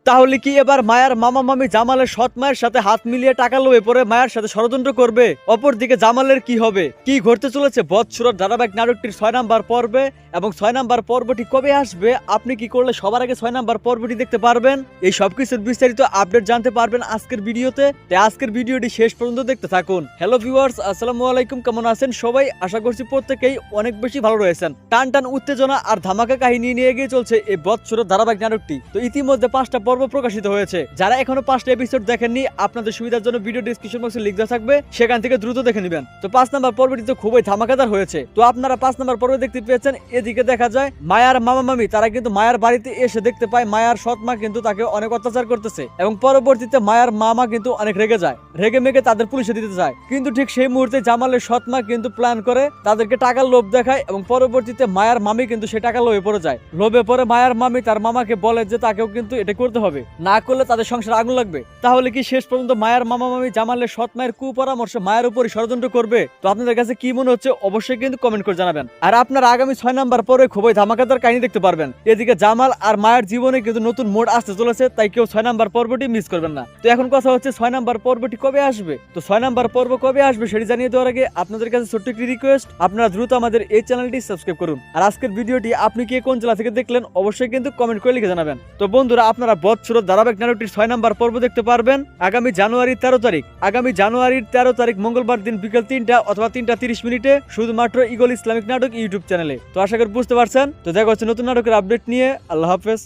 তাহলে কি এবার মায়ার মামা মামি জামালের সৎ মায়ের সাথে হাত মিলিয়ে টাকা লোভে পরে মায়ের সাথে ষড়যন্ত্র করবে? অপরদিকে জামালের কি হবে? কি ঘটতে চলেছে বৎসরের ধারাবাহিক নাটকটির 6 নাম্বার পর্বে এবং 6 নাম্বার পর্বটি কবে আসবে? আপনি কি করলে সবার আগে 6 নাম্বার পর্বটি দেখতে পারবেন? এই সবকিছুর বিস্তারিত আপডেট জানতে পারবেন আজকের ভিডিওতে। তাই আজকের ভিডিওটি শেষ পর্যন্ত দেখতে থাকুন। হ্যালো ভিউয়ার্স, আসসালামু আলাইকুম। কেমন আছেন সবাই? আশা করছি প্রত্যেকেই অনেক বেশি ভালো রয়েছেন। টান টান উত্তেজনা আর ধামাকা কাহিনী নিয়ে এগিয়ে চলছে এই বৎসরের ধারাবাহিক নাটকটি। তো ইতিমধ্যে 5টা পর্ব প্রকাশিত হয়েছে। যারা এখনো 5টা এপিসোড দেখেননি, আপনাদের সুবিধার জন্য ভিডিও ডেসক্রিপশন বক্সে লিংক দেওয়া থাকবে, সেখান থেকে দ্রুত দেখে নেবেন। তো 5 নাম্বার পর্বটি তো খুবই ধামাকাদার হয়েছে। তো আপনারা 5 নাম্বার পর্ব দেখতে পেয়েছেন। এদিকে দেখা যায় মায়ার মামা মামি তারা কিন্তু মায়ার বাড়িতে এসে দেখতে পায় মায়ার সৎ মা কিন্তু তাকে অনেক অত্যাচার করতেছে এবং পরবর্তীতে মায়ার মামা কিন্তু অনেক রেগে যায়, রেগে মেগে তাদের পুলিশে দিতে যায়। কিন্তু ঠিক সেই মুহূর্তে জামালের সৎ মা কিন্তু প্ল্যান করে তাদেরকে টাকার লোভ দেখায় এবং পরবর্তীতে মায়ার মামি কিন্তু সে টাকা লোভে পড়ে যায়। লোভে পরে মায়ার মামি তার মামাকে বলে যে তাকেও কিন্তু এটা করতে হবে, না করলে তাদের সংসারে আগুন লাগবে। তাহলে কি শেষ পর্যন্ত মায়ার মামা মামি জামালের সৎ মায়ের কুপরামর্শে মায়ের উপরই ষড়যন্ত্র করবে? তো আপনাদের কাছে কি মনে হচ্ছে অবশ্যই কিন্তু কমেন্ট করে জানাবেন। আর আপনারা আগামী 6 নাম্বার পরে খুবই ধামাকাদার কাহিনী দেখতে পারবেন। এদিকে জামাল আর মায়ের জীবনে কিন্তু নতুন মোড় আসতে চলেছে, তাই কেউ 6 নাম্বার পর্বটি মিস করবেন না। তো এখন কথা হচ্ছে 6 নাম্বার পর্বটি কবে আসবে? তো 6 নাম্বার পর্ব কবে আসবে সেটি জানিয়ে দেওয়ার আগে আপনাদের কাছে ছোট্ট একটি রিকোয়েস্ট, আপনারা দ্রুত আমাদের এই চ্যানেলটি সাবস্ক্রাইব করুন। আর আজকের ভিডিওটি আপনি কে কোন জেলা থেকে দেখলেন অবশ্যই কিন্তু কমেন্ট করে লিখে জানাবেন। তো বন্ধুরা, আপনারা বৎসরের ধারাবাহিক নাটকটির 6 নাম্বার পর্ব দেখতে পারবেন আগামী জানুয়ারির 13 তারিখ। আগামী জানুয়ারির 13 তারিখ মঙ্গলবার দিন বিকেল 3টা অথবা 3টা 30 মিনিটে শুধুমাত্র ইগল ইসলামিক নাটক ইউটিউব চ্যানেলে। তো আশা করি বুঝতে পারছেন। তো দেখা হচ্ছে নতুন নাটকের আপডেট নিয়ে। আল্লাহ হাফেজ।